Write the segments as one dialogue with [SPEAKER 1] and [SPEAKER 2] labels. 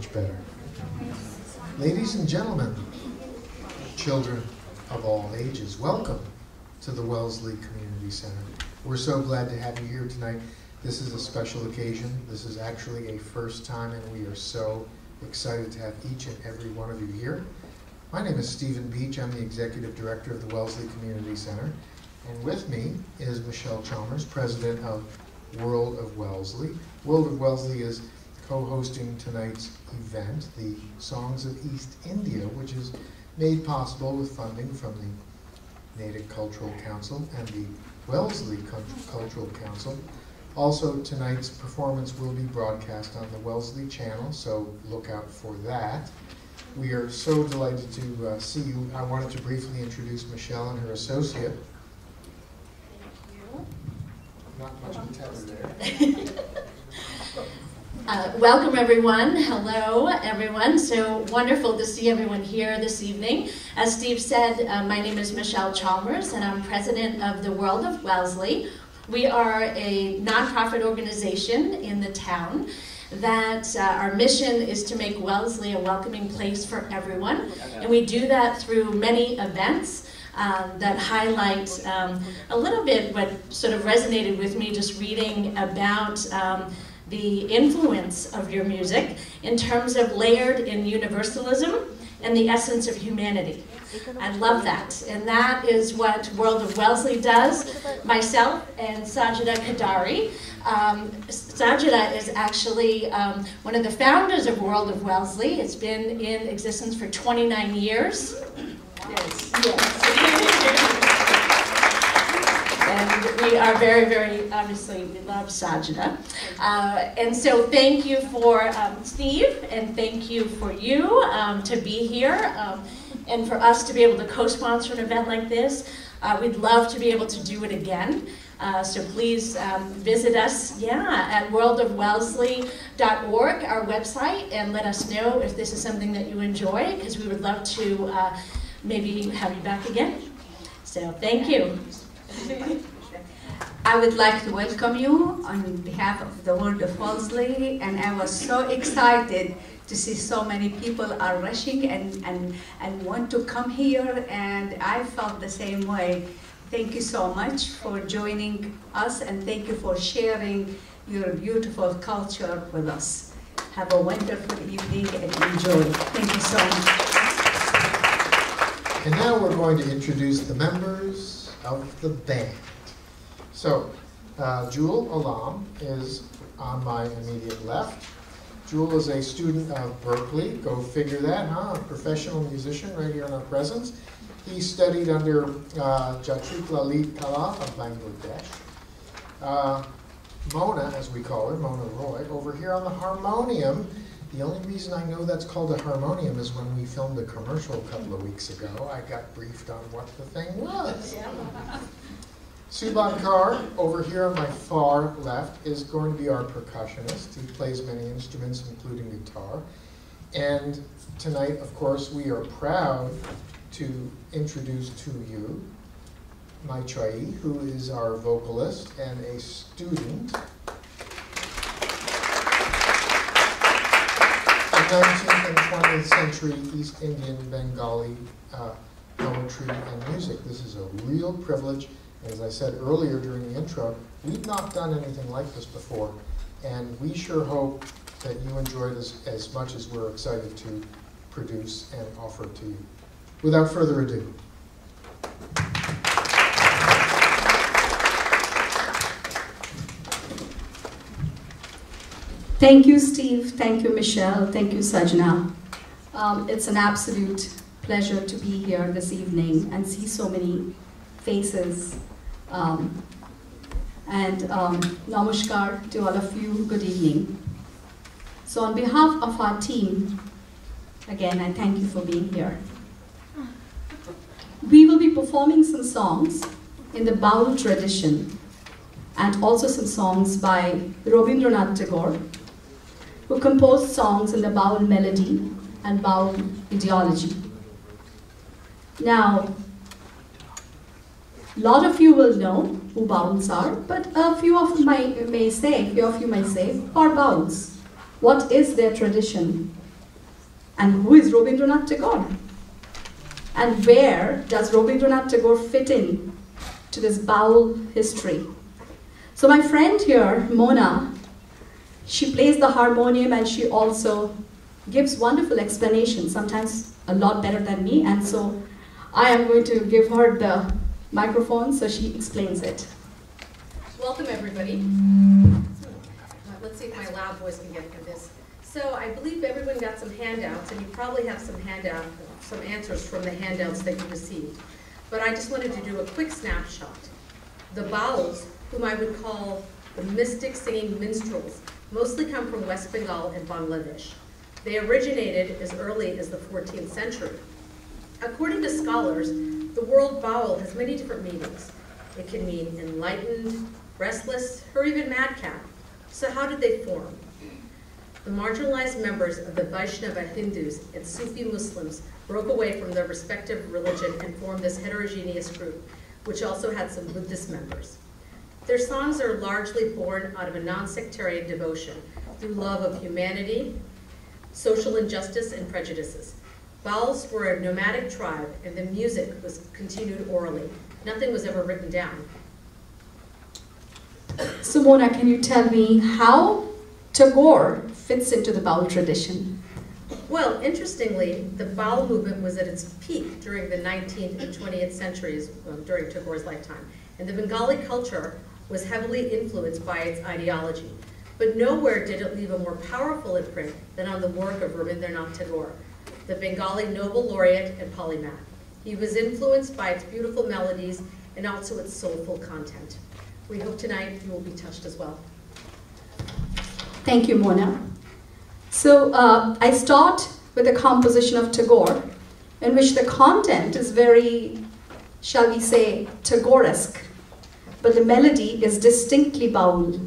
[SPEAKER 1] much better. Ladies and gentlemen, children of all ages, welcome to the Wellesley Community Center. We're so glad to have you here tonight. This is a special occasion. This is actually a first time, and we are so excited to have each and every one of you here. My name is Stephen Beach. I'm the Executive Director of the Wellesley Community Center. And with me is Michelle Chalmers, President of World of Wellesley. World of Wellesley is co-hosting tonight's event, the Songs of East India, which is made possible with funding from the Natick Cultural Council and the Wellesley Cultural Council. Also, tonight's performance will be broadcast on the Wellesley channel, so look out for that. We are so delighted to see you. I wanted to briefly introduce Michelle and her associate. Thank you. Not much of a tether there.
[SPEAKER 2] Welcome everyone. Hello everyone. So wonderful to see everyone here this evening. As Steve said, my name is Michelle Chalmers and I'm president of the World of Wellesley. We are a nonprofit organization in the town that our mission is to make Wellesley a welcoming place for everyone. And we do that through many events that highlight a little bit what sort of resonated with me just reading about the influence of your music in terms of layered in universalism and the essence of humanity. I love that, and that is what World of Wellesley does. Myself and Sajida Kadari. Sajida is actually one of the founders of World of Wellesley. It's been in existence for 29 years. Yes. And we are very, very, obviously, we love Sajida. And so thank you for Steve, and thank you for you to be here, and for us to be able to co-sponsor an event like this. We'd love to be able to do it again. So please visit us, at worldofwellesley.org, our website, and let us know if this is something that you enjoy, because we would love to maybe have you back again. So thank you.
[SPEAKER 3] I would like to welcome you on behalf of the World of Wellesley, and I was so excited to see so many people are rushing and want to come here, and I felt the same way. Thank you so much for joining us, and thank you for sharing your beautiful culture with us. Have a wonderful evening and enjoy. Thank you so much.
[SPEAKER 1] And now we're going to introduce the members of the band. So, Jewel Alam is on my immediate left. Jewel is a student of Berkeley. Go figure that, huh? A professional musician right here in our presence. He studied under Jatrik Lalit Kala of Bangladesh. Mona, as we call her, Mona Roy, over here on the harmonium. The only reason I know that's called a harmonium is when we filmed a commercial a couple of weeks ago. I got briefed on what the thing was. Subhan Kaur, over here on my far left, is going to be our percussionist. He plays many instruments, including guitar. And tonight, of course, we are proud to introduce to you Mai Chai, who is our vocalist and a student of 19th and 20th century East Indian Bengali poetry and music. This is a real privilege. As I said earlier during the intro, we've not done anything like this before, and we sure hope that you enjoy this as much as we're excited to produce and offer to you. Without further ado.
[SPEAKER 4] Thank you, Steve. Thank you, Michelle. Thank you, Sajna. It's an absolute pleasure to be here this evening and see so many faces. Namaskar to all of you. Good evening. So on behalf of our team, again, I thank you for being here. We will be performing some songs in the Baul tradition and also some songs by Rabindranath Tagore, who composed songs in the Baul melody and Baul ideology. Now, a lot of you will know who Bauls are, but a few of you may say, who are Bauls? What is their tradition? And who is Rabindranath Tagore? And where does Rabindranath Tagore fit in to this Baul history? So my friend here, Mona, she plays the harmonium and she also gives wonderful explanations, sometimes a lot better than me, and so I am going to give her the microphone so she explains it.
[SPEAKER 5] Welcome, everybody. Let's see if my loud voice can get through this. So I believe everyone got some handouts, and you probably have some answers from the handouts that you received. But I just wanted to do a quick snapshot. The Bauls, whom I would call the mystic singing minstrels, mostly come from West Bengal and Bangladesh. They originated as early as the 14th century. According to scholars, the word Baul has many different meanings. It can mean enlightened, restless, or even madcap. So how did they form? The marginalized members of the Vaishnava Hindus and Sufi Muslims broke away from their respective religion and formed this heterogeneous group, which also had some Buddhist members. Their songs are largely born out of a non-sectarian devotion through love of humanity, social injustice, and prejudices. Bauls were a nomadic tribe, and the music was continued orally. Nothing was ever written down.
[SPEAKER 4] So Mona, can you tell me how Tagore fits into the Baul tradition?
[SPEAKER 5] Well, interestingly, the Baul movement was at its peak during the 19th and 20th centuries, during Tagore's lifetime, and the Bengali culture was heavily influenced by its ideology. But nowhere did it leave a more powerful imprint than on the work of Rabindranath Tagore, the Bengali Nobel laureate and polymath. He was influenced by its beautiful melodies and also its soulful content. We hope tonight you will be touched as well.
[SPEAKER 4] Thank you, Mona. So I start with a composition of Tagore, in which the content is very, shall we say, Tagoresque, but the melody is distinctly Baul.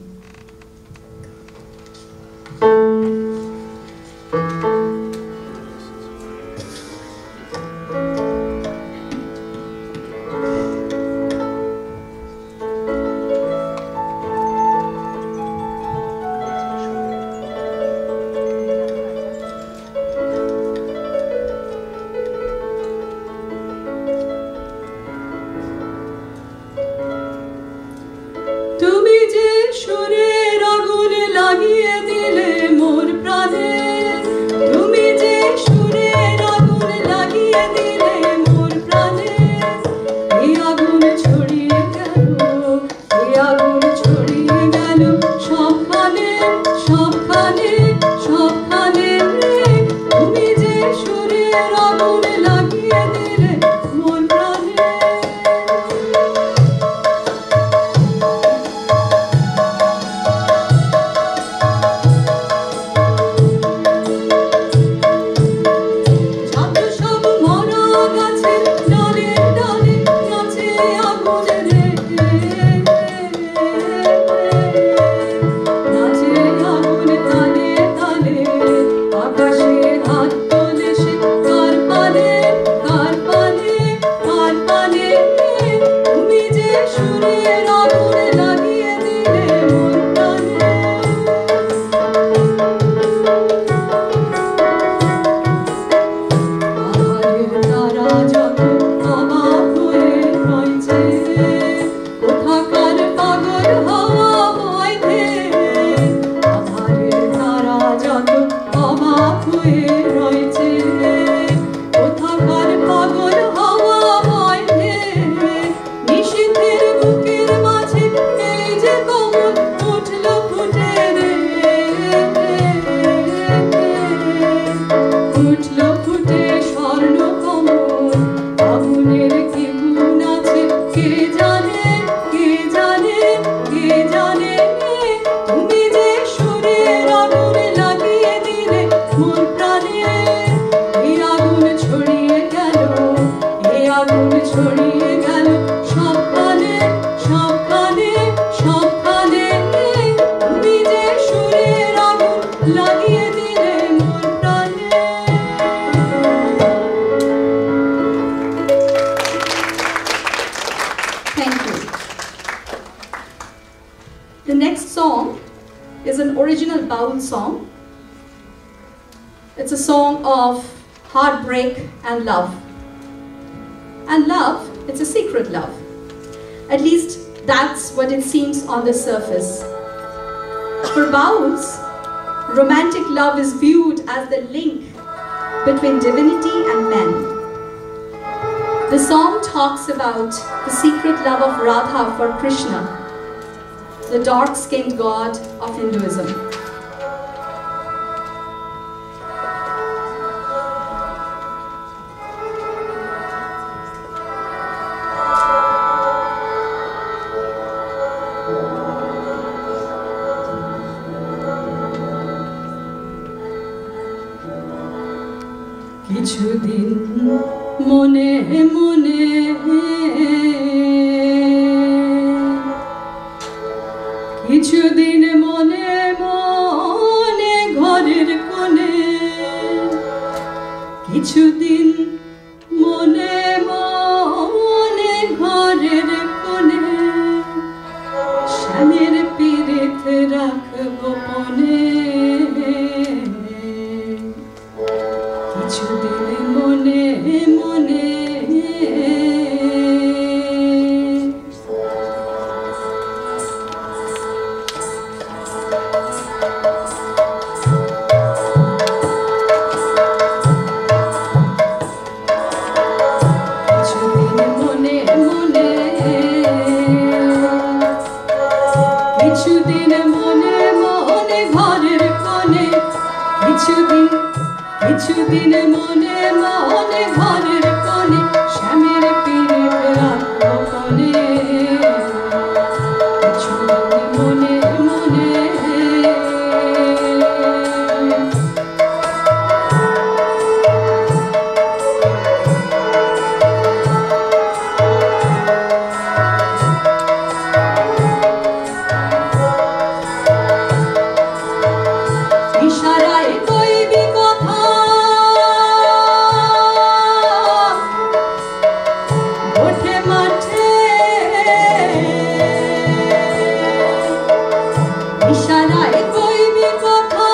[SPEAKER 4] It's a song of heartbreak and love. And love, it's a secret love. At least that's what it seems on the surface. For Bauls, romantic love is viewed as the link between divinity and men. The song talks about the secret love of Radha for Krishna, the dark-skinned god of Hinduism. কিছুদিন মনে মনে কিছুদিন মনে মনে ঘরের কোণে কিছুদিন মনে মনে ঘরের কোণে শ্যামের পীড়িত রাখবো মনে কিছুদিন মনে মনে কিছুদিন মনে মনে ঘরের কোণে কিছুদিন কিছুদিন মনে মনে ঘরের কোণে শ্যামের পীড়িত রাখবো কোণে কিছুদিন মনে মনে ইশারায় কইবি কথা ওঠে মাঠে ইশারায় কইবি কথা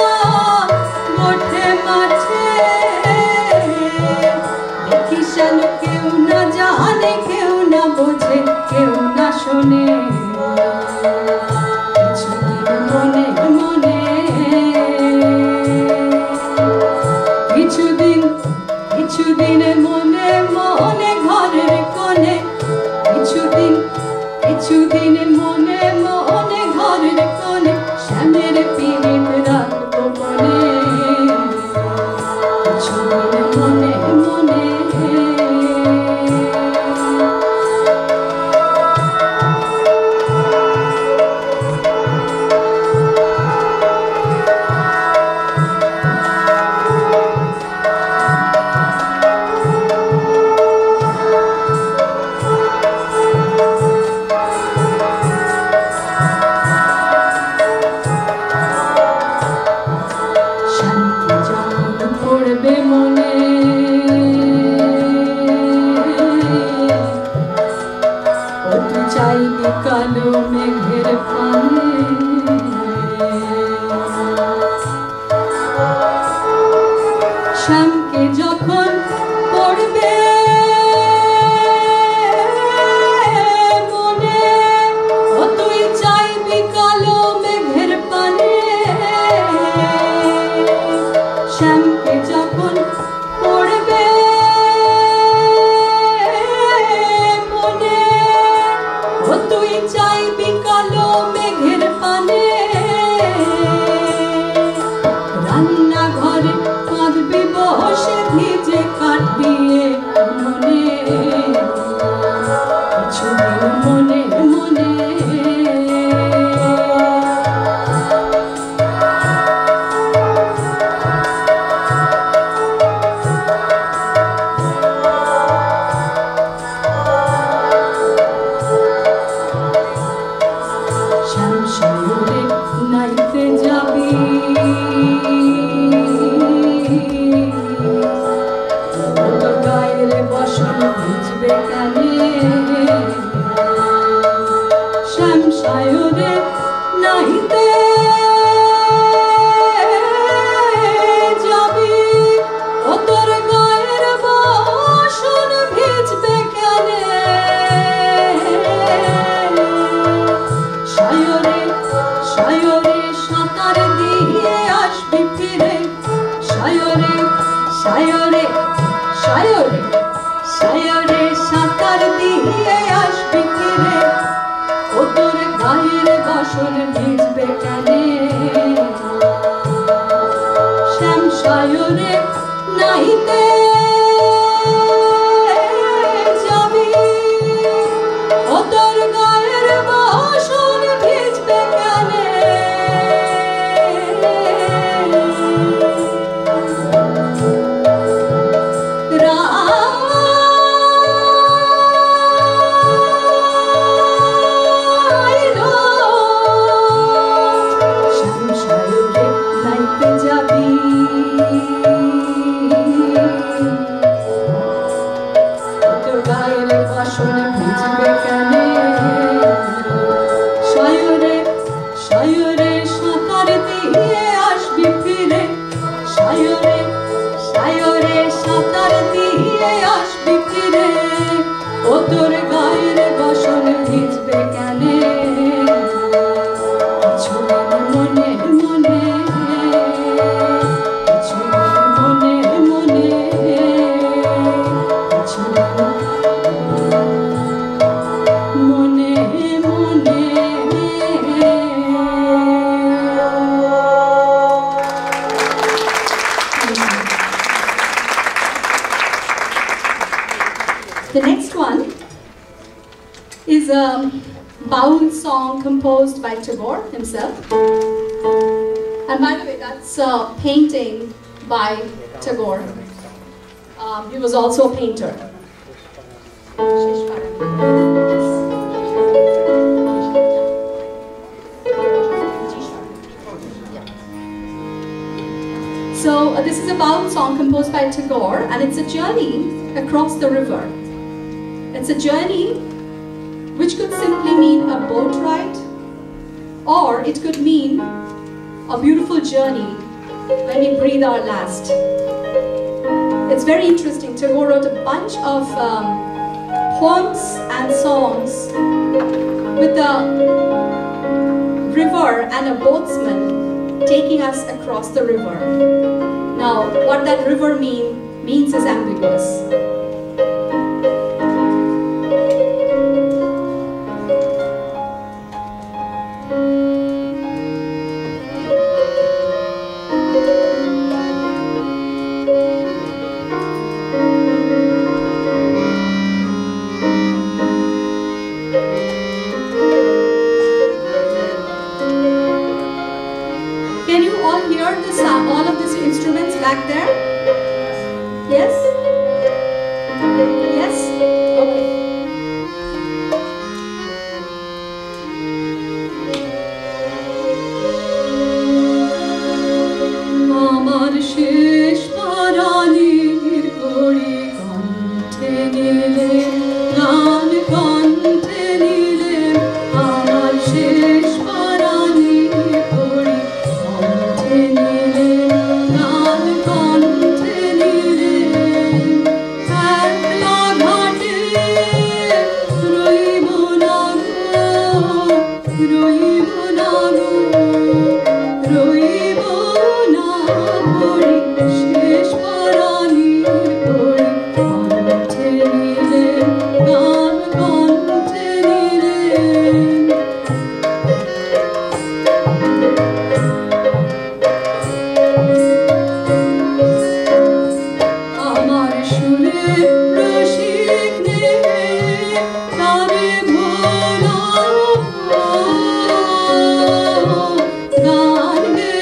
[SPEAKER 4] ওঠে মাঠে দেখিস কেউ না জানে কেউ না বোঝে কেউ না শোনে কিছুদিন মনে মনে কিছুদিন কিছুদিন মনে মনে ঘরের কোণে কিছুদিন কিছুদিন মনে মনে ঘরের কোণে শ্যামের পীড়িত রাখবো মনে কিছুদিন মনে মনে শান্তি যখন পড়বে মনে ও তুই চাইবি কালো মেঘের পানে শ্যামকে যখন পড়বে মনে ও তুই চাইবি কালো মেঘের পানে শ্যামকে যখন পড়বে মনে ও তুই চাইবি কালো মেঘের পানে রান্নাঘরে কাঁদবি বসে ভিজে কাটবি মনে কিছুদিন মনে মনে শ্যামসাগরে নাইতে যাবি তোর গায়ের বসন ভিজবে কানে শ্যামসাগরে নাইতে যাবি সায়রে সাঁতার দিয়ে আসবি ফিরে, সায়রে সায়রে সায়রে সায়রে সাঁতার দিয়ে আসবি ফিরে, ও তোর গায়ের বাসন ভিজবে কেনে? শ্যাম সায়রে নাইতে যাবি, ও তোর গায়ের বাসন ভিজবে কেনে? সায়রে সাঁতার দিয়ে আসবি ফিরে, সায়রে সায়রে সাঁতার দিয়ে আসবি ফিরে, ও তোর গায়ের বাসন ভিজবে কেনে? কিছু মনে মনে, কিছু মনে মনে, কিছু মনে মনে। The next one is a Baul song composed by Tagore himself. And by the way, that's a painting by Tagore. He was also a painter. So this is a Baul song composed by Tagore, and it's a journey across the river. It's a journey which could simply mean a boat ride, or it could mean a beautiful journey when we breathe our last. It's very interesting. Tagore wrote a bunch of poems and songs with a river and a boatsman taking us across the river. Now, what that river means is ambiguous. Can you all hear the sound, all of these instruments back there? Yes? Yes? Okay. আমার শেষ পারানির কড়ি কণ্ঠে নিলে, গান কণ্ঠে নিলে, আমার শেষ পারানির কড়ি কণ্ঠে নিলে, গান কণ্ঠে নিলে, একলা ঘাটে রইব না গো, রইব না গো, রইব না করি, শেষ পারানির কড়ি কণ্ঠে নিলে, গান কণ্ঠে নিলে। আমার সুরে রসিক নে তারে ভোলা, গান গে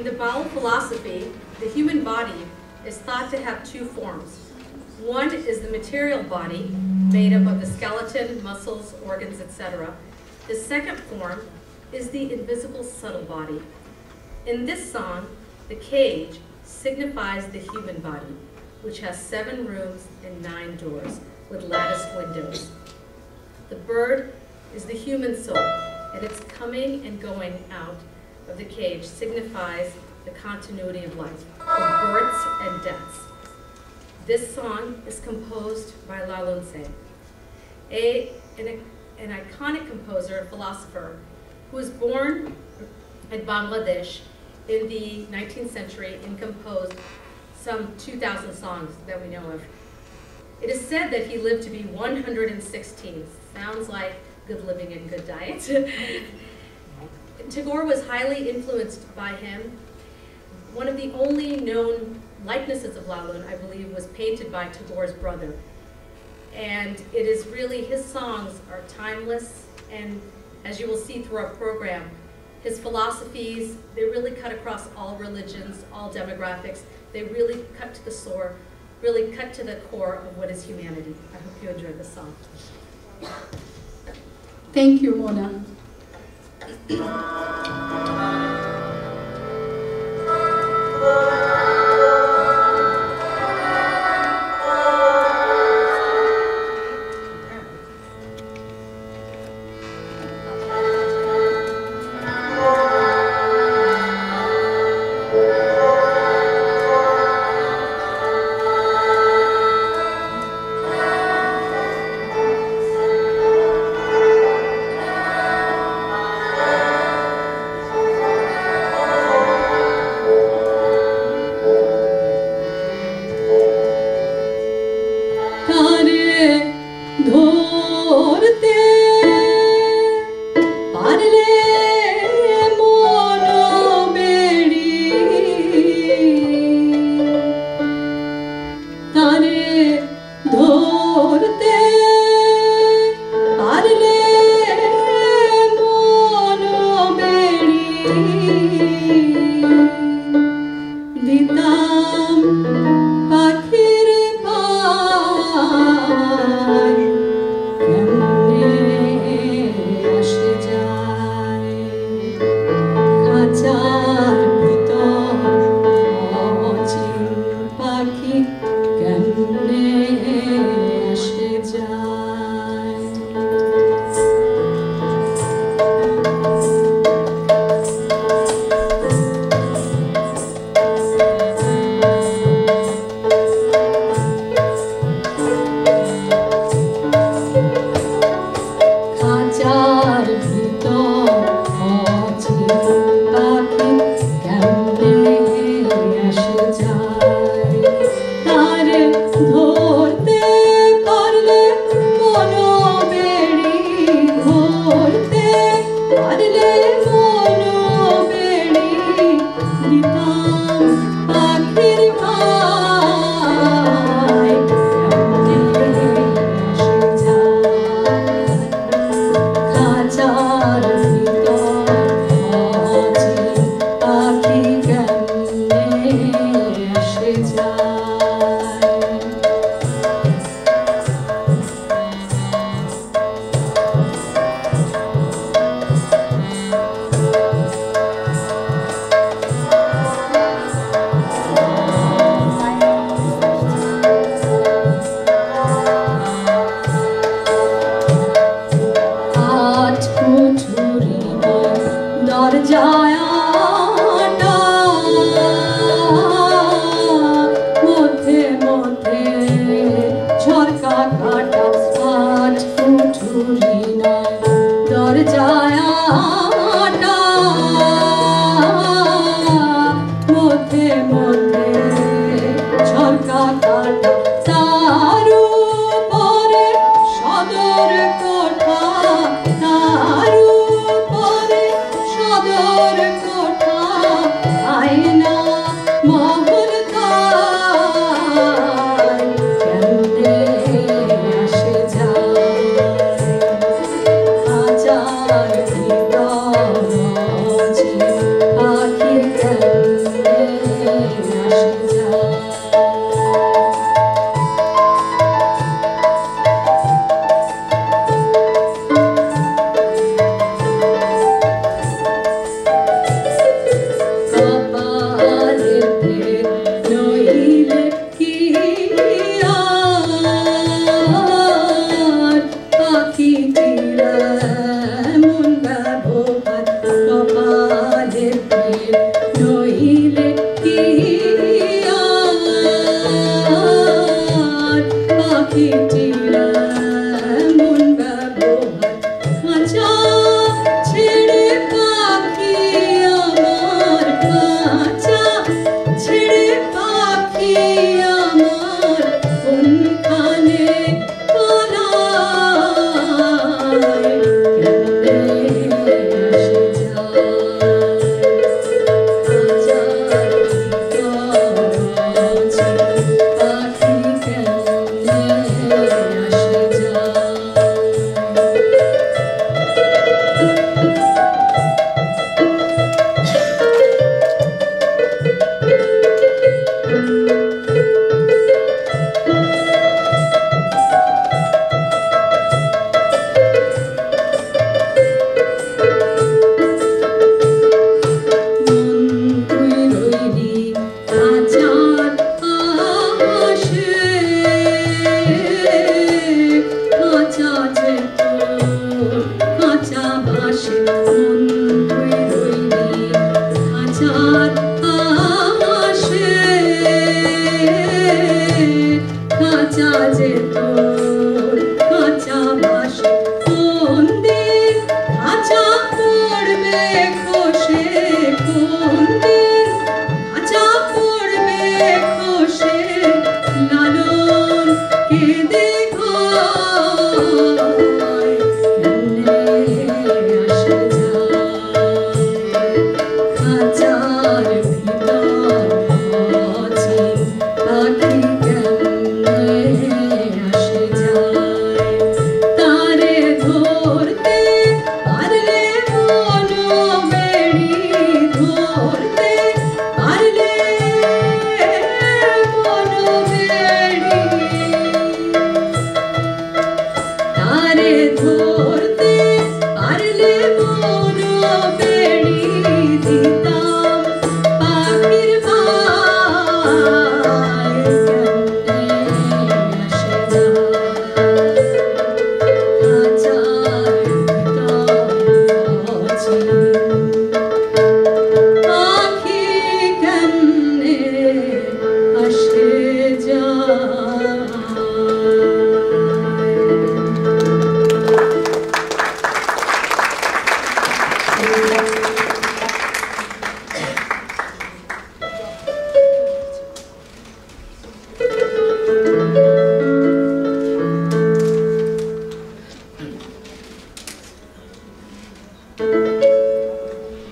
[SPEAKER 5] In the Baul philosophy, the human body is thought to have two forms. One is the material body, made up of the skeleton, muscles, organs, etc. The second form is the invisible subtle body. In this song, the cage signifies the human body, which has 7 rooms and 9 doors with latticed windows. The bird is the human soul, and its coming and going out of the cage signifies the continuity of life, of births and deaths. This song is composed by Lalun Singh, an iconic composer and philosopher who was born in Bangladesh in the 19th century and composed some 2,000 songs that we know of. It is said that he lived to be 116. Sounds like good living and good diet. Tagore was highly influenced by him. One of the only known likenesses of Lalun, I believe, was painted by Tagore's brother. And it is really, his songs are timeless, and as you will see through our program, his philosophies, they really cut across all religions, all demographics. They really cut to the core, really cut to the core of what is humanity. I hope you enjoyed this song.
[SPEAKER 4] Thank you, Mona.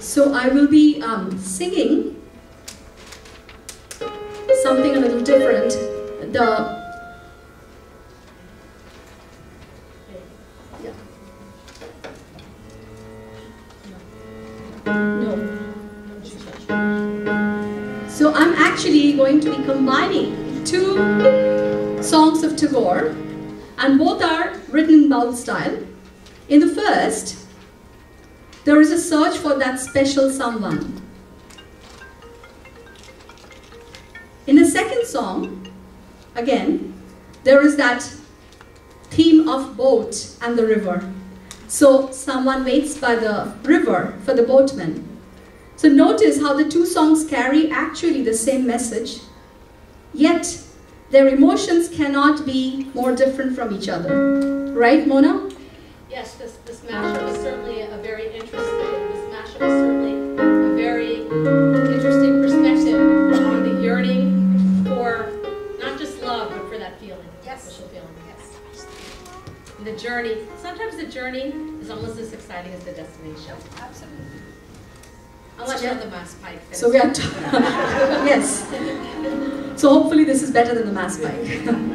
[SPEAKER 4] So I will be singing something a little different. So I'm actually going to be combining two songs of Tagore, and both are written in baul style. In the first, there is a search for that special someone. In the second song, again, there is that theme of boat and the river. So someone waits by the river for the boatman So notice how the two songs carry actually the same message, yet their emotions cannot be more different from each other. Right, Mona?
[SPEAKER 5] Yes, this mashup is certainly a very interesting perspective on the yearning for not just love, but for that feeling, that special feeling. Yes. And the journey. Sometimes the journey is almost as exciting as the destination.
[SPEAKER 3] Absolutely.
[SPEAKER 5] Unless you're on the Mass Pike.
[SPEAKER 4] So we are yes. So hopefully this is better than the Mass Pike.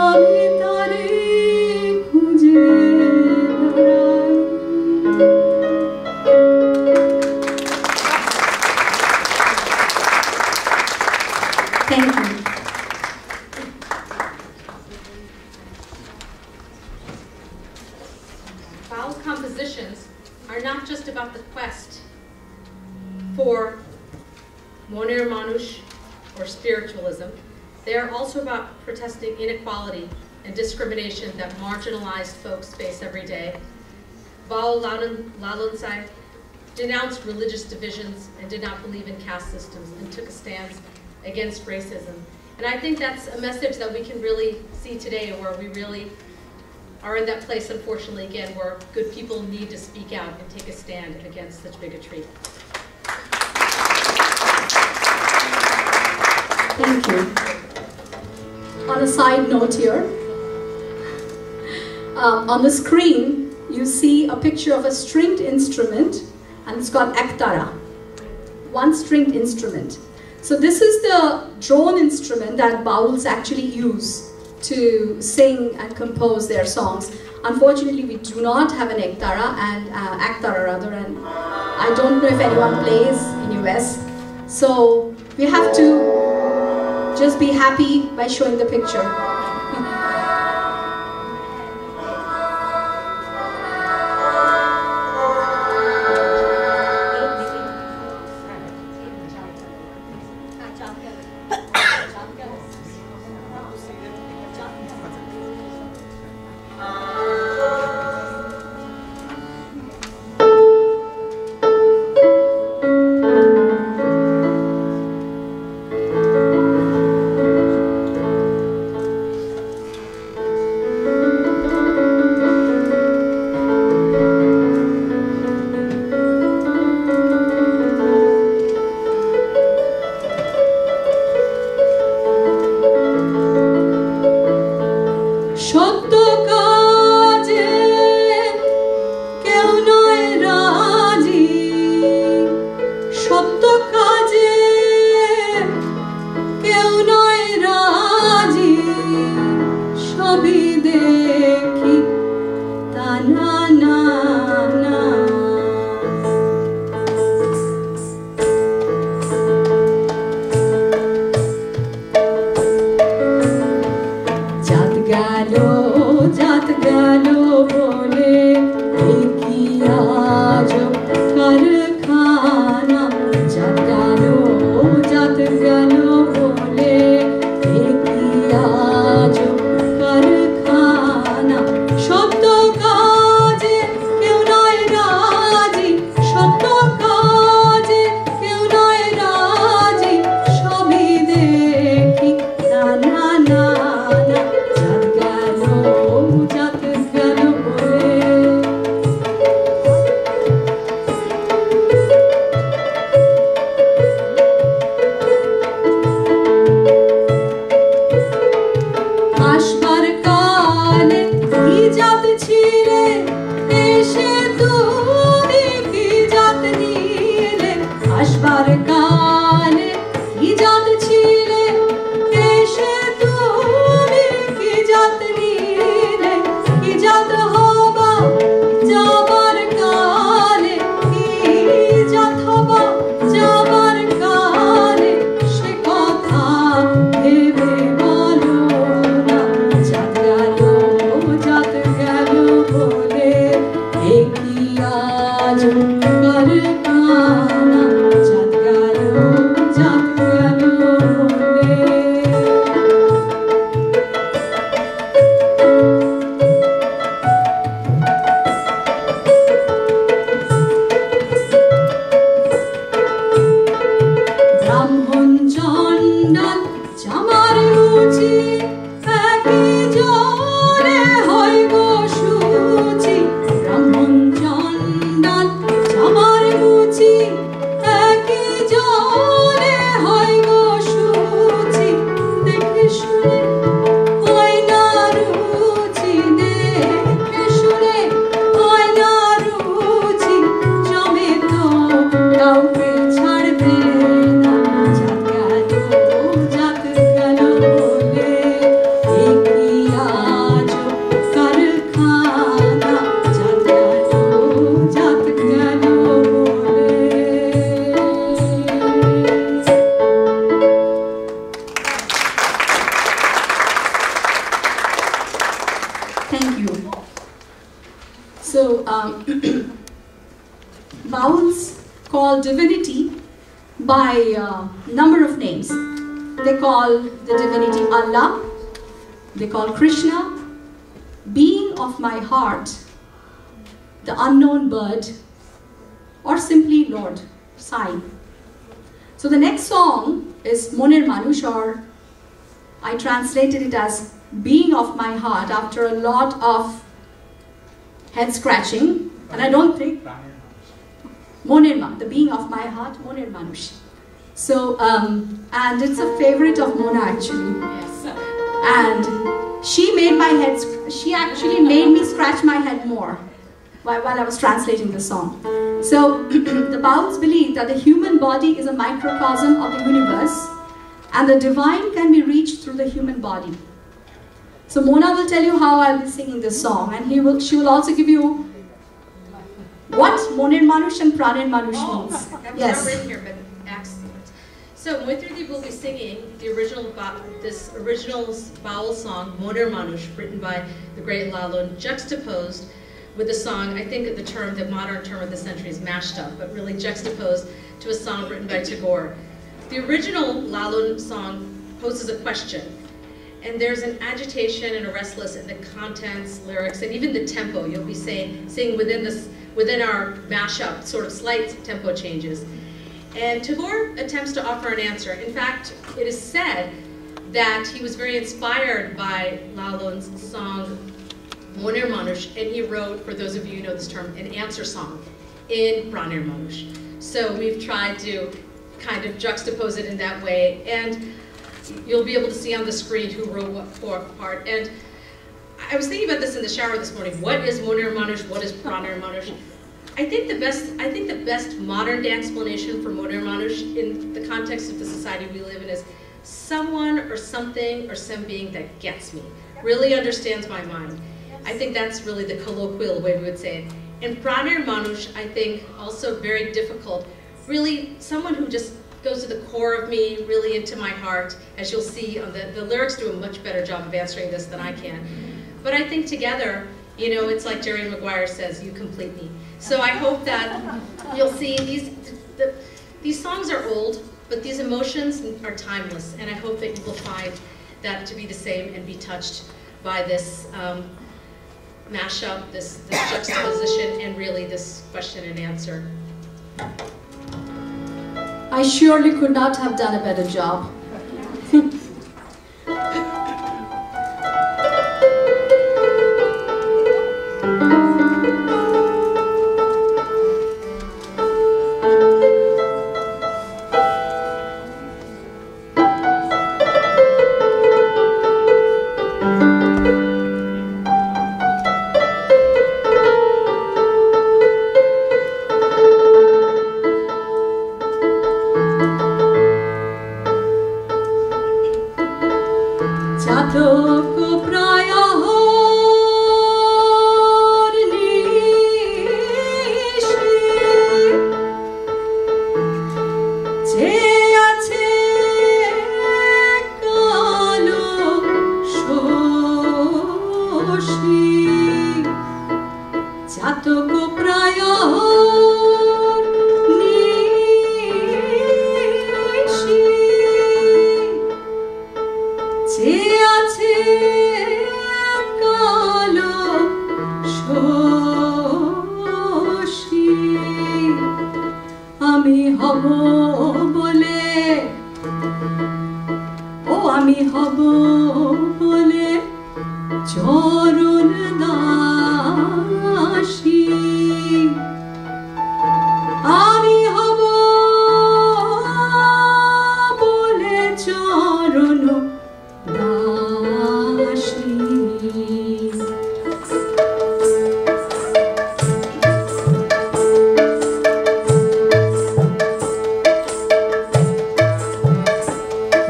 [SPEAKER 4] আমি তারে খুঁজে বেড়াই। Thank you.
[SPEAKER 5] Baul compositions are not just about the quest for Moner Manush or spiritualism. They are also about protesting inequality and discrimination that marginalized folks face every day. Baul Lalonsai denounced religious divisions and did not believe in caste systems and took a stance against racism. And I think that's a message that we can really see today, where we really are in that place, unfortunately, again, where good people need to speak out and take a stand against such bigotry.
[SPEAKER 4] Thank you. On a side note here, on the screen, you see a picture of a stringed instrument, and it's called ektara, one stringed instrument. So this is the drone instrument that Bauls actually use to sing and compose their songs. Unfortunately, we do not have an ektara and aktara rather, and I don't know if anyone plays in US. So we have to just be happy by showing the picture. Ekiyaj karkana jat galo by number of names. They call the divinity Allah, they call Krishna, being of my heart, the unknown bird, or simply Lord, Sai. So the next song is Monir Manush, or I translated it as being of my heart after a lot of head scratching, and I don't think Monir, the being of my heart, Monir Manush. So, and it's a favorite of Mona actually.
[SPEAKER 5] Yes.
[SPEAKER 4] And she actually made me scratch my head more while I was translating the song. So, the Bauls believe that the human body is a microcosm of the universe, and the divine can be reached through the human body. So Mona will tell you how I'll be singing this song, and she will also give you what Monir Manush and Pranir Manush means.
[SPEAKER 5] That was
[SPEAKER 4] Yes.
[SPEAKER 5] not written here, but excellent. So Moitrideep will be singing the original Baul song, Monir Manush, written by the great Lalun, juxtaposed with a song, I think the modern term of the century is mashed up, but really juxtaposed to a song written by Tagore. The original Lalun song poses a question, and there's an agitation and a restless in the contents, lyrics, and even the tempo. You'll be seeing within our mashup, sort of slight tempo changes. And Tagore attempts to offer an answer. In fact, it is said that he was very inspired by Lalun's song Monir Manush, and he wrote, for those of you who know this term, an answer song in Pranir Manush. So we've tried to kind of juxtapose it in that way, and you'll be able to see on the screen who wrote what part. And I was thinking about this in the shower this morning. What is Monir Manush? What is Pranir Manush? I think the best modern day explanation for Monir Manush in the context of the society we live in is someone or something or some being that gets me, really understands my mind. I think that's really the colloquial way we would say it. And Pranir Manush, I think, also very difficult. Really, someone who just goes to the core of me, really into my heart. As you'll see, on the lyrics do a much better job of answering this than I can. But I think together, you know, it's like Jerry Maguire says, you complete me. So I hope that you'll see these songs are old, but these emotions are timeless. And I hope that you will find that to be the same and be touched by this mashup, this juxtaposition, and really this question and answer.
[SPEAKER 4] I surely could not have done a better job.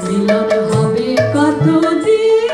[SPEAKER 6] মিলন হবে কতদিন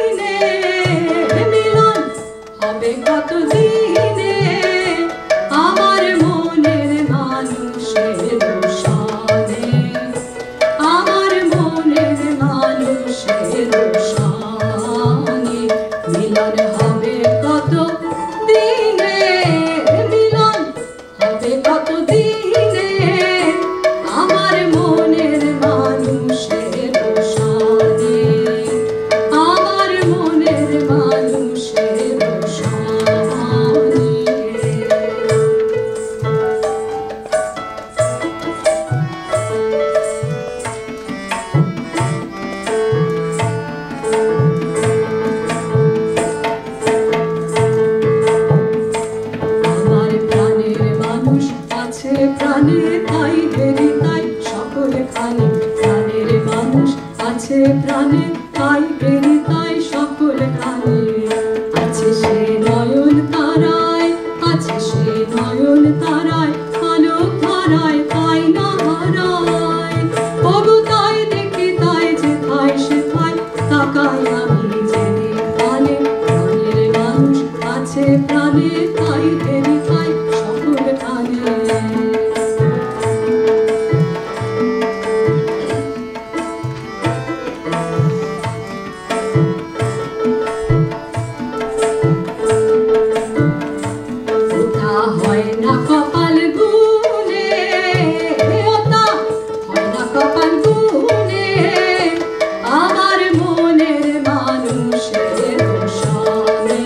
[SPEAKER 4] আছে প্রাণে তাই বেরি তাই সকল কানে আছে সে নয়ন তারায় আছে সে নয়ন তারায় আলোক ধারায় তাই না হারায় ওগো তাই দেখি তাই যে তাই সে তাই তাকাই আমি যেদিক প্রাণে প্রাণের মানুষ আছে প্রাণে তাই বেরি তাই সকল কানে হয় না কপাল গুনে ওটা হয় না কপাল গুনে আমার মনের মানুষের সনে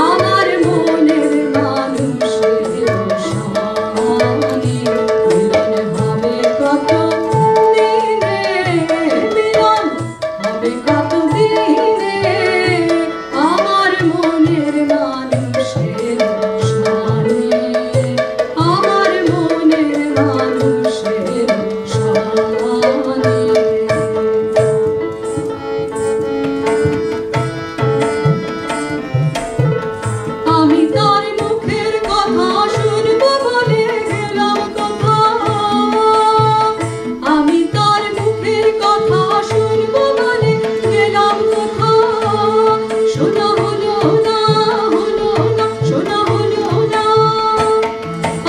[SPEAKER 4] আমার মনের মানুষের সনে মিলন হবে কত দিনে মিলন হবে কত দিনে আমার মনের মানুষের আমার মনের মানুষের সনে আমি তার মুখের কথা শুনবো বলে গেলাম কথা আমি তার মুখের কথা শুনবো বলে গেলাম কথা শোনা হলো না শোনা হলো না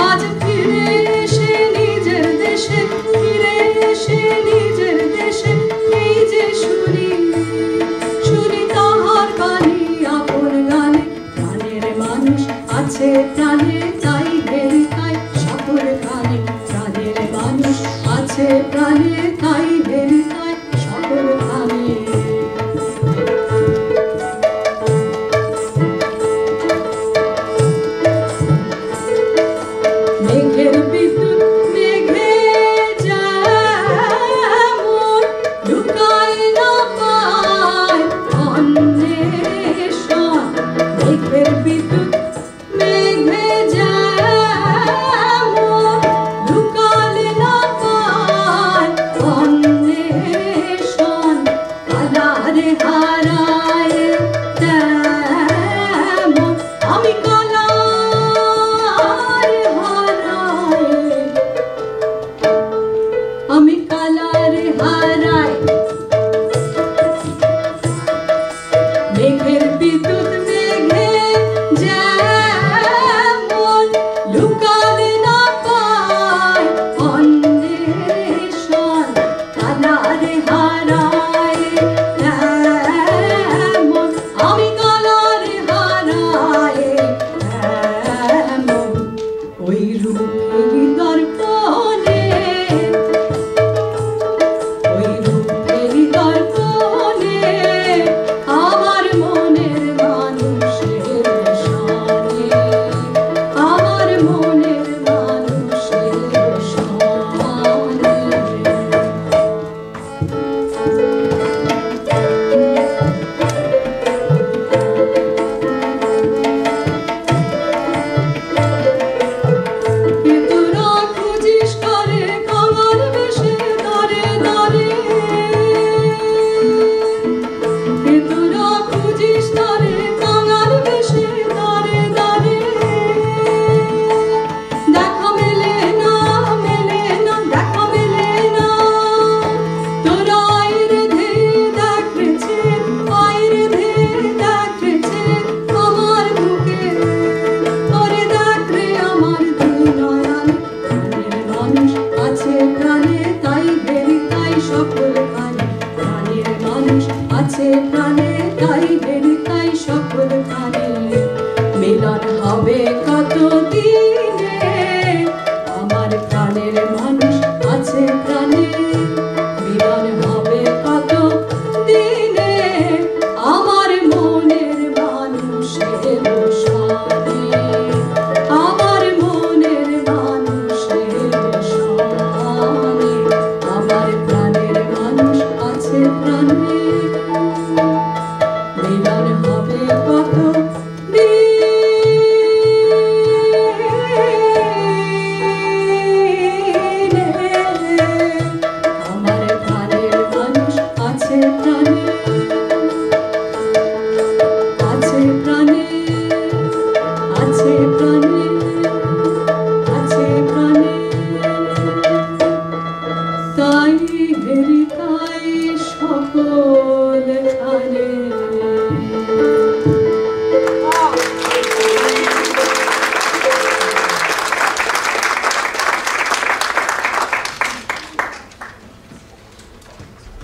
[SPEAKER 4] আজ ফিরে এসে নিজের দেশে ফিরে এসে নিজের দেশে এই যে শুনি শুনি তাহার গানে আপন গানে প্রাণের মানুষ আছে প্রাণে তাই বেরি তাই সকল গানে প্রাণের মানুষ আছে প্রাণে তাই বেরি তাই সকল গানে মেঘের বিদ্যুৎ মেঘে যেমন লুকায় না পায় অন্বেষণ মেঘের বিদ্যুৎ মেঘে যেমন লুকালে না পায় অন্বেষণ কালারে হারায় তেমন আমি আমি কালারে হারাই মেঘের বিদ্যুৎ মেঘে যেমন লুকালে না পায় অন্বেষণ কালারে হারাই তেমন আমি কালারে হারাই তেমন ওই রূপেরই দর্পণে ওই রূপেরই দর্পণে আমার মনের মানুষের সনে আমার মনের মানুষের সনে তোরা খুঁজিস করে কামার বেশে দাঁড়ে দাঁড়ে তোরা খুঁজিস করে কামার বেশে দাঁড়ে দাঁড়ে দেখা মেলে না দেখা মেলে না তোরা আইরে ধে দেখেছে আইরে ধে দেখেছে আমার বুকে ওরে দেখ রে আমার দুই নয়ন প্রাণের মানুষ আছে প্রাণে তাই বেরি তাই সকল কানে প্রাণের মানুষ আছে প্রাণে তাই বেরি তাই সকল কানে মিলন হবে কত দিনে আমার প্রাণের মানুষ আছে প্রাণে মিলন হবে কত দিনে আমার মনের মানুষের সনে আমার মনের মানুষের সনে আমার প্রাণের মানুষ আছে প্রাণে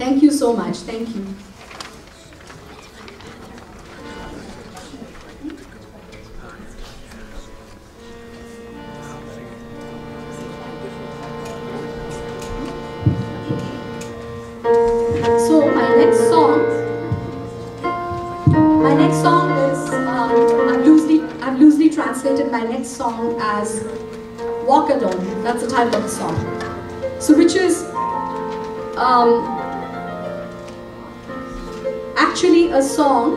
[SPEAKER 4] Thank you so much. Thank you. So my next song is, I've loosely translated my next song as Walk Alone. That's the title of the song. So which is actually a song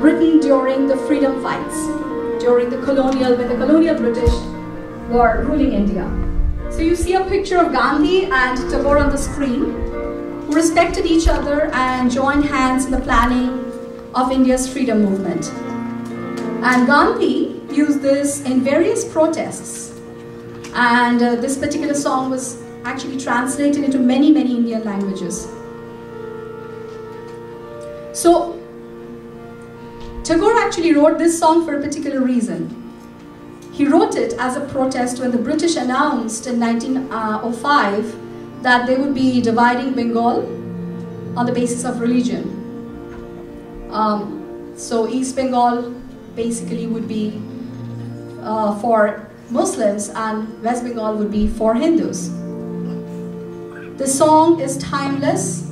[SPEAKER 4] written during the freedom fights, when the colonial British were ruling India. So you see a picture of Gandhi and Tagore on the screen, who respected each other and joined hands in the planning of India's freedom movement. And Gandhi used this in various protests. And this particular song was actually translated into many, many Indian languages. So Tagore actually wrote this song for a particular reason. He wrote it as a protest when the British announced in 1905 that they would be dividing Bengal on the basis of religion. So East Bengal basically would be for Muslims and West Bengal would be for Hindus. The song is timeless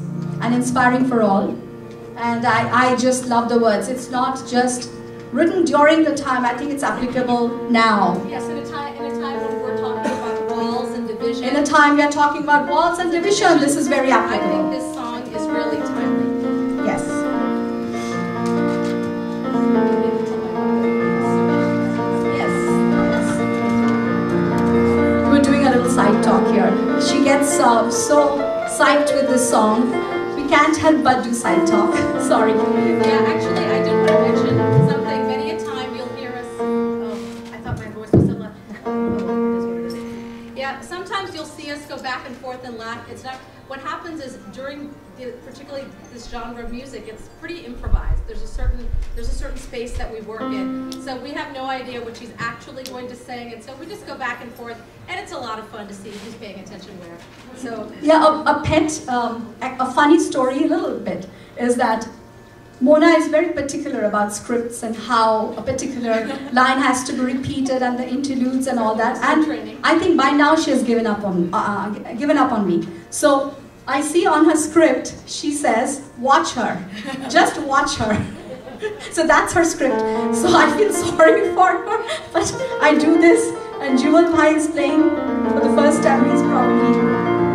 [SPEAKER 4] and inspiring for all, and I just love the words. It's not just written during the time, I think it's applicable now.
[SPEAKER 5] Yes, in a time when we're talking about walls and division.
[SPEAKER 4] In a time we are talking about walls and division, this is very
[SPEAKER 5] I
[SPEAKER 4] applicable.
[SPEAKER 5] think this song is really timely.
[SPEAKER 4] Yes. We're doing a little side talk here. She gets so psyched with this song. We can't help but do side talk. Sorry.
[SPEAKER 5] Yeah, actually, I do want to mention something. Many a time you'll hear us. Oh, I thought my voice was still left. Oh, it is what it is. Yeah, sometimes you'll see us go back and forth and laugh. It's not. What happens is during particularly this genre of music, it's pretty improvised. There's a certain space that we work in. So we have no idea what she's actually going to sing, and so we just go back and forth, and it's a lot of fun to see who's paying attention where. So
[SPEAKER 4] Yeah, a funny story a little bit is that Mona is very particular about scripts and how a particular line has to be repeated and the interludes and all that. And
[SPEAKER 5] Training.
[SPEAKER 4] I think by now she has given up on me. So I see on her script she says, "Watch her, just watch her." So that's her script. So I feel sorry for her, but I do this. And Jumal Bhai is playing for the first time. He's probably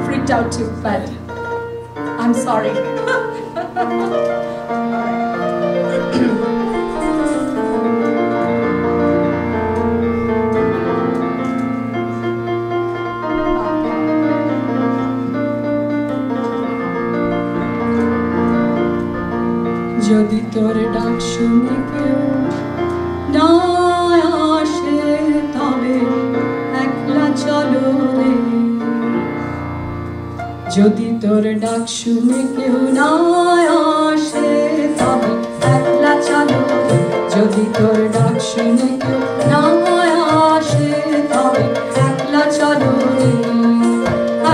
[SPEAKER 4] freaked out too, but I'm sorry. যদি তোর ডাক শুনে কেউ না আসে তবে একলা চলো রে যদি তোর ডাক শুনে কেউ না আসে তবে একলা চলো রে যদি তোর ডাক শুনে কেউ না আসে তবে একলা চলো রে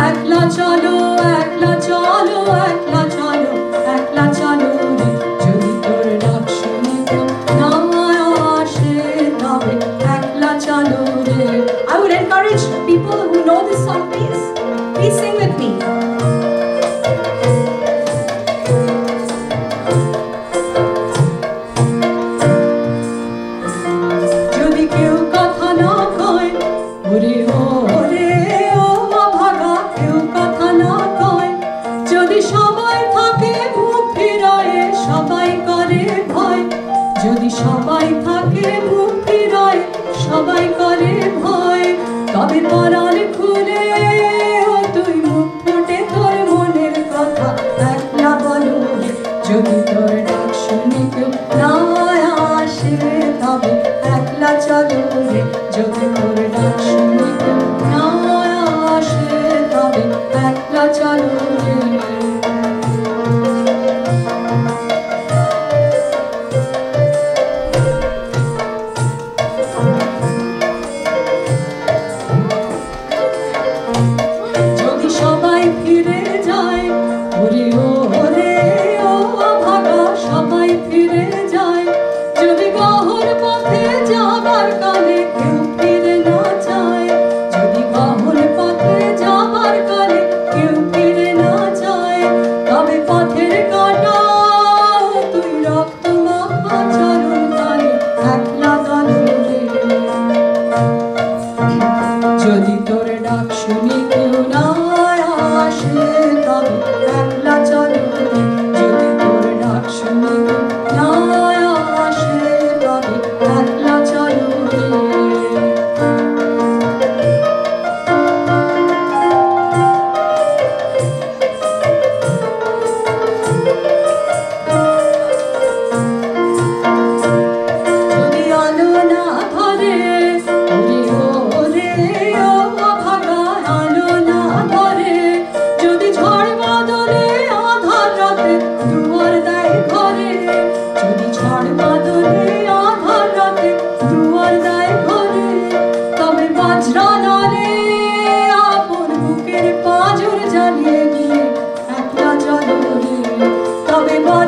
[SPEAKER 4] একলা চলো একলা চলো একলা চলো একলা চলো রে যদি তোর ডাক শুনে কেউ না আসে তবে একলা চলো রে I would encourage people who know this song, please sing with me. যদি কেউ কথা না কয় ওরে ও মা ভাগা কেউ কথা না কয় যদি সবাই থাকে মুখ ফিরায় সবাই করে ভয় যদি সবাই থাকে মুখ ফিরায় সবাই করে ভয় তবে পরাণ খুলে ও তুই মুখ ফুটে তোর মনের কথা একলা বলো যদি তোর ডাক শুনে কেউ না আসে তবে একলা চলো রে যদি তোর ডাক শুনে কেউ না আসে তবে একলা চলো রে যদি সবাই ফিরে যায় ওরে ও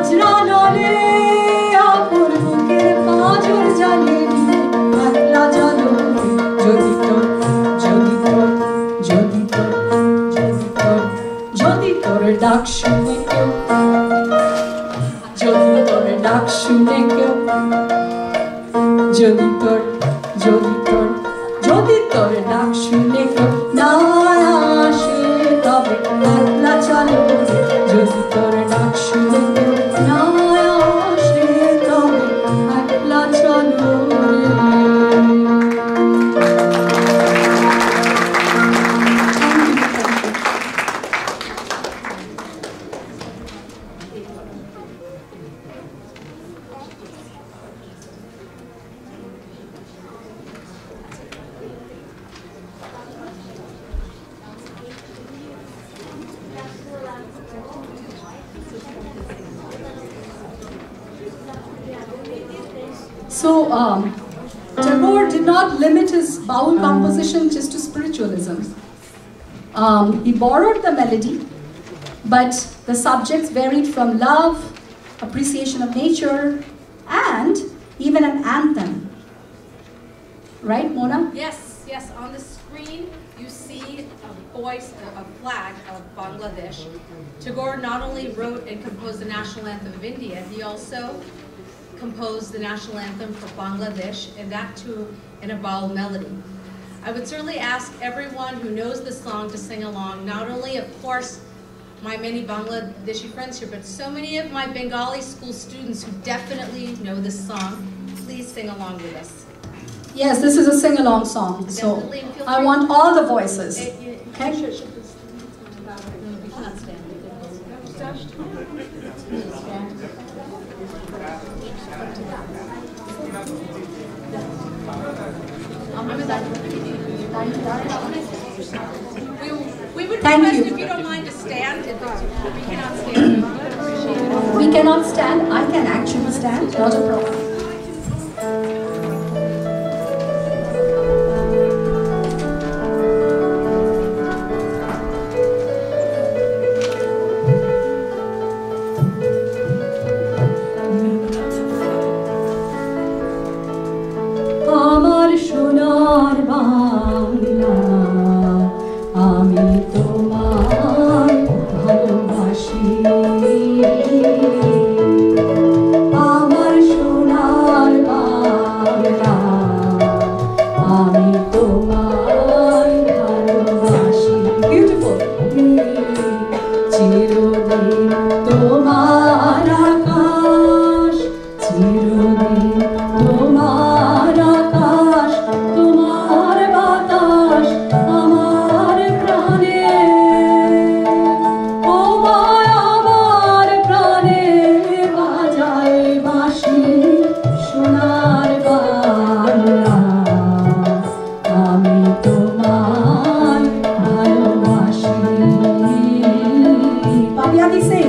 [SPEAKER 4] আজরা নলে অপর বুকের পাঁজর জ্বালিয়ে একলা চলো যদি তোর যদি তোর যদি তোর যদি তোর যদি তোর ডাক শুনে কেউ যদি তোর ডাক শুনে কেউ যদি তোর যদি তোর যদি তোর ডাক শুনে কেউ না আসে তবে একলা চলো যদি তোর ডাক শুনে কেউ না আসে তবে একলা চলো So, Tagore did not limit his baul composition just to spiritualism. He borrowed the melody, but the subjects varied from love, appreciation of nature, and even an anthem. Right, Mona?
[SPEAKER 5] Yes, yes, on the screen you see a flag of Bangladesh. Tagore not only wrote and composed the national anthem of India, he also composed the national anthem for Bangladesh, and that too in a baul melody. I would certainly ask everyone who knows the song to sing along, not only, of course, my many Bangladeshi friends here, but so many of my Bengali school students who definitely know this song. Please sing along with us.
[SPEAKER 4] Yes, this is a sing-along song, so I want all the voices. Okay?
[SPEAKER 5] You cannot stand. We would
[SPEAKER 4] Thank
[SPEAKER 5] request
[SPEAKER 4] you.
[SPEAKER 5] if you don't mind to stand. If we cannot stand, we would appreciate it.
[SPEAKER 4] We cannot stand. I can actually stand. Not a problem. আমার সোনার বাংলা আমি তোমায় ভালোবাসি আমার সোনার বাংলা আমি তোমায় ভালোবাসি বিউটিফুল চিরদিন তোমার আকাশ চিরদিন তোমার আকাশ তোমার বাতাস আমার প্রাণে ও মায়া আমার প্রাণে বাজায় বাঁশি সোনার বাংলা আমি তোমায় ভালোবাসি পাপিয়া দিছে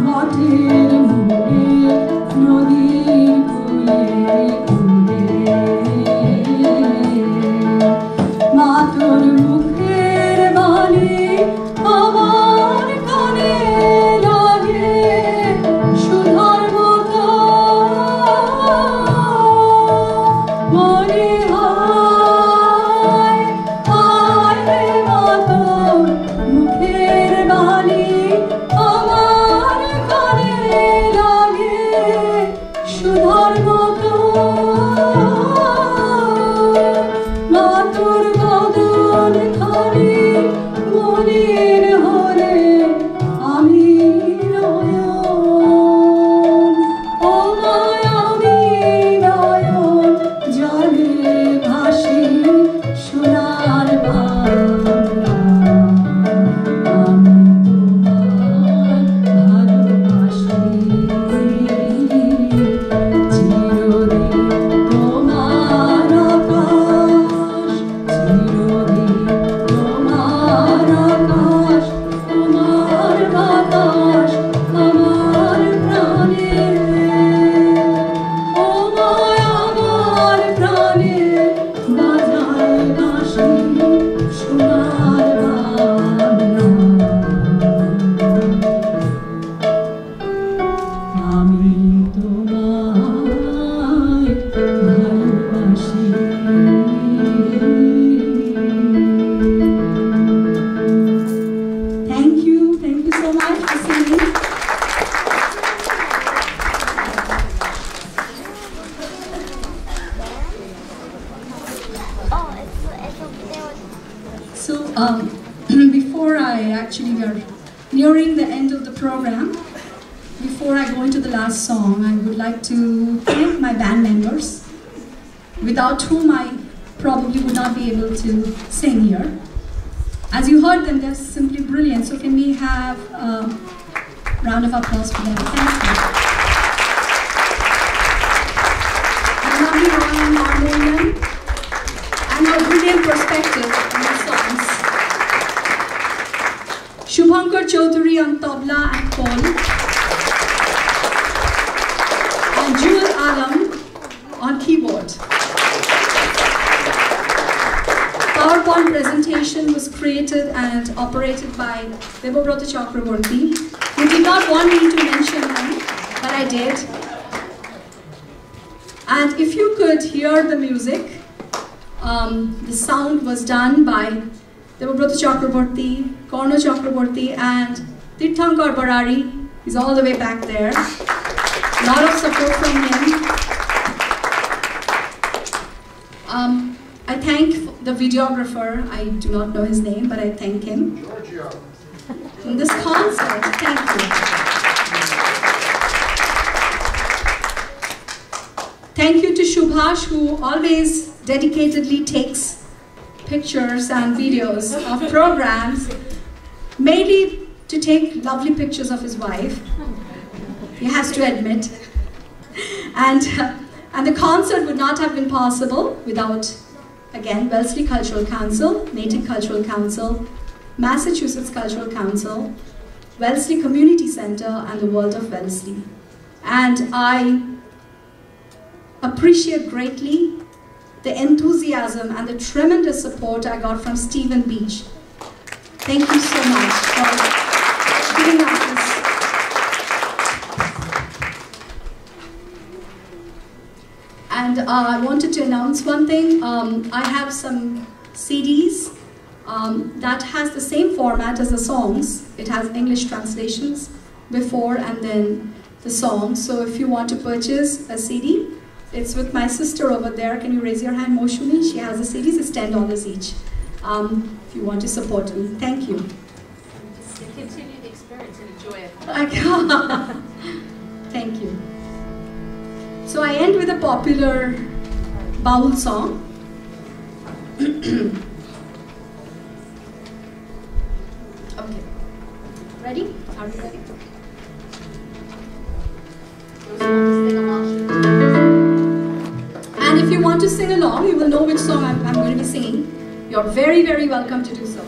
[SPEAKER 4] মাটির মুখে নদীর কূলে আমি তোমায় ভালোবাসি। Thank you so much for singing. So before I actually, we are nearing the end of the program. Before I go into the last song, I would like to thank my band members, without whom I probably would not be able to sing here. As you heard them, they're simply brilliant. So can we have a round of applause for them? Thank you. I love you all on harmonium and your brilliant perspective on the songs. Shubhankar Chaudhary on tabla and khol. And Jewel Alam on keyboard. PowerPoint presentation was created and operated by Debabrata Chakraborty. You did not want me to mention him, but I did. And if you could hear the music, the sound was done by Debabrata Chakraborty, Karna Chakraborty, and Tirthankar Barari. He's all the way back there. A lot of support from him. I thank the videographer. I do not know his name, but I thank him.
[SPEAKER 1] Giorgio.
[SPEAKER 4] In this concert, thank you. Thank you to Shubhash, who always dedicatedly takes pictures and videos of programs, mainly to take lovely pictures of his wife. He has to admit. And the concert would not have been possible without, again, Wellesley Cultural Council, Natick Cultural Council, Massachusetts Cultural Council, Wellesley Community Center, and the World of Wellesley. And I appreciate greatly the enthusiasm and the tremendous support I got from Stephen Beach. Thank you so much for giving us this. And I wanted to announce one thing. I have some CDs that has the same format as the songs. It has English translations before and then the songs. So if you want to purchase a CD, it's with my sister over there. Can you raise your hand, Moshuni? She has the CDs. It's $10 each. If you want to support me. Thank you.
[SPEAKER 5] Just continue the experience and enjoy it.
[SPEAKER 4] Thank you. So I end with a popular Baul song. Okay. Ready? Are you ready? And if you want to sing along, you will know which song I'm going to be singing. You're very, very welcome to do so.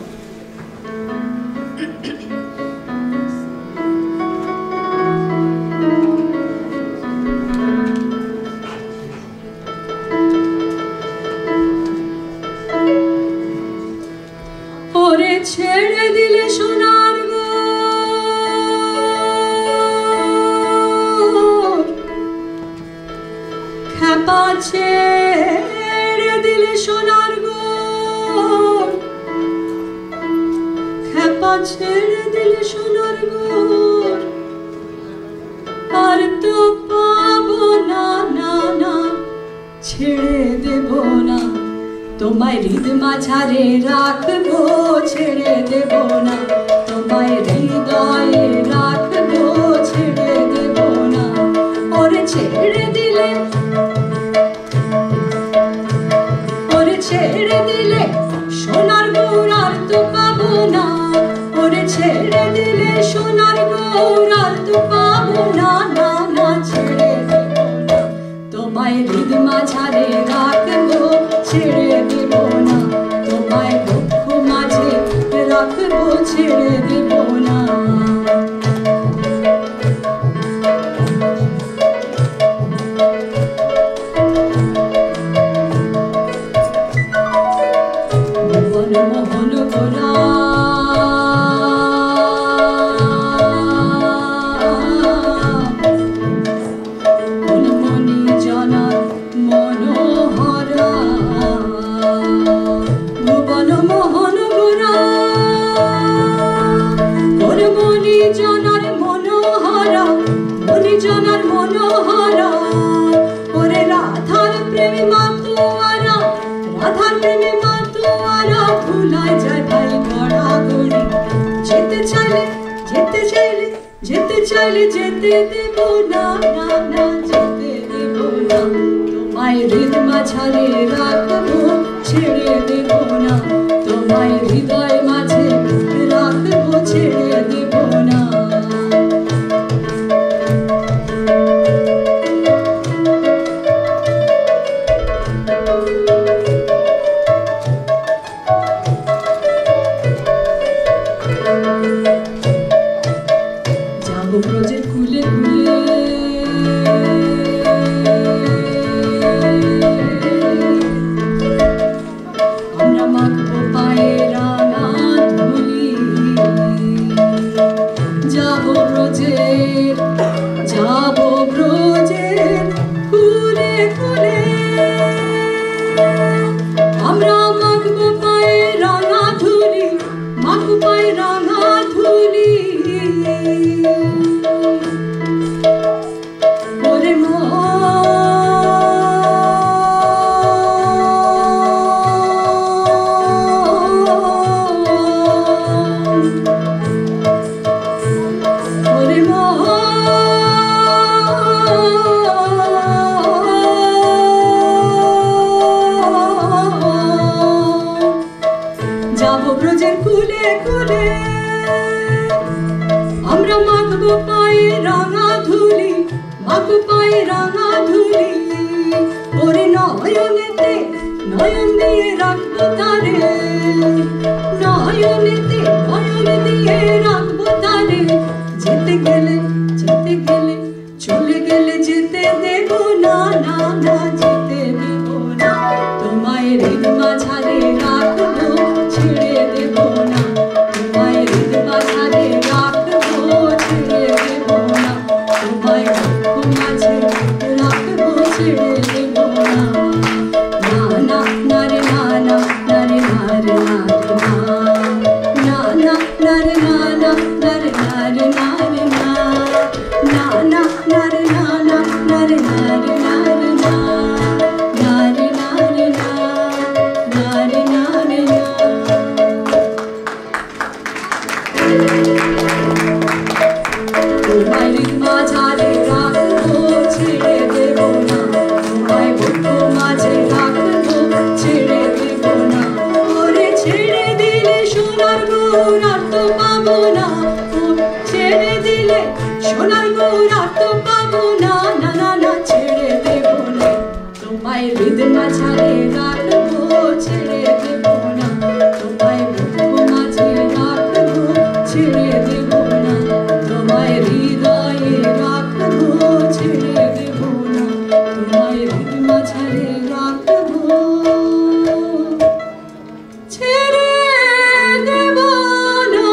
[SPEAKER 4] ছেড়ে দিলে সোনার গো খেপা ছেড়ে দিলে সোনার গো খেপা ছেড়ে দিলে সোনার গো আর তো পাবো না না না ছেড়ে দেব না তোমায় হৃদ মাঝারে রাখবো ছেড়ে দেব না তোমায় হৃদয়ে রাখবো ছেড়ে দেব না ওরে ছেড়ে দিলে সোনার গৌর আর তো পাবো না ওরে ছেড়ে দিলে সোনার গৌর আর তো পাবো না না না ছেড়ে দেব না তোমায় হৃদ মাঝারে রাখবো ছেড়ে দেব না তোমায় দুঃখ মাঝে রাখবো ছেড়ে দেব না মোহন গোরা আমার মনোহরা ওরে রাধার প্রেমী মাতুয়ারা রাধার প্রেমী মাতুয়ারা ভুলায় যায় ভাই গড়াগড়ি যেতে চাইলে যেতে চাইলে যেতে চাইলে যেতে দেব না না না যেতে দেব না তোমায় হৃদ মাঝারে রাখবো ছেড়ে দেব না তোমায় হৃদয় মাঝে রাখবো ছেড়ে দেব না যাবো ব্রজের কুলে কুলে আমরা মাখবো পায়ে রাঙা ধুলি যাবো ব্রজের কুলে কুলে আমরা মাখবো পায়ে রাঙা ধুলি মাখবো পায়ে রাঙা ধুলি ওরে যাবো ব্রজের কুলে কুলে আমরা মাখবো পায়ে রাঙা ধুলি মাখবো পায়ে রাঙা ধুলি ওরে নয়নেতে নয়ন দিয়ে রাখবো তারে নয়নেতে নয়ন দিয়ে রাখবো তারে যেতে গেলে চলে গেলে যেতে দেব না না না যেতে দেব না তোমায় হৃদ মাঝারে রাখবো ছেড়ে দেব না তোমায় হৃদ মাঝারে রাখবো ছেড়ে দেব না তোমায় বুক মাঝে রাখবো ছেড়ে দেব না না না না রে না না না রে না রে না রে না না না না রে না না না রে না রে না na na na na re na re na re na na re na re na na re na re na তোমায় হৃদ মাঝারে রাখবো ছেড়ে দেব না তোমায় বুক মাঝে রাখবো ছেড়ে দেব না ওরে ছেড়ে দিলে সোনার গৌর আর তো পাবো না ছেড়ে দিলে সোনার গৌর আর তো পাবো না না না না ছেড়ে দেব না তোমায় হৃদ মাঝারে রাখবো ছেড়ে দেব না তোমায় বুক মাঝে রাখবো ছেড়ে দেব না তোমায় হৃদয়ে রাখবো ছেড়ে দেব না তোমায় হৃদ মাঝারে রাখবো ছেড়ে দেব না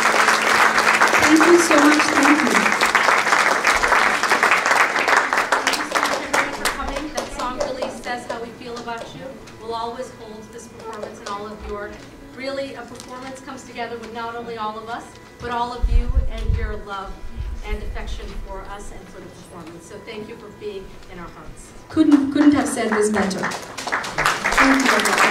[SPEAKER 4] Thank you so much. Thank you.
[SPEAKER 5] Thank you so much, everyone, for coming. That song really says how we feel about you. We'll always hold this performance and all of your, really, a performance comes together with not only all of us, but all of you and your love and affection for us and for the performance. So thank you for being in our hearts.
[SPEAKER 4] Couldn't have said this better. Thank you.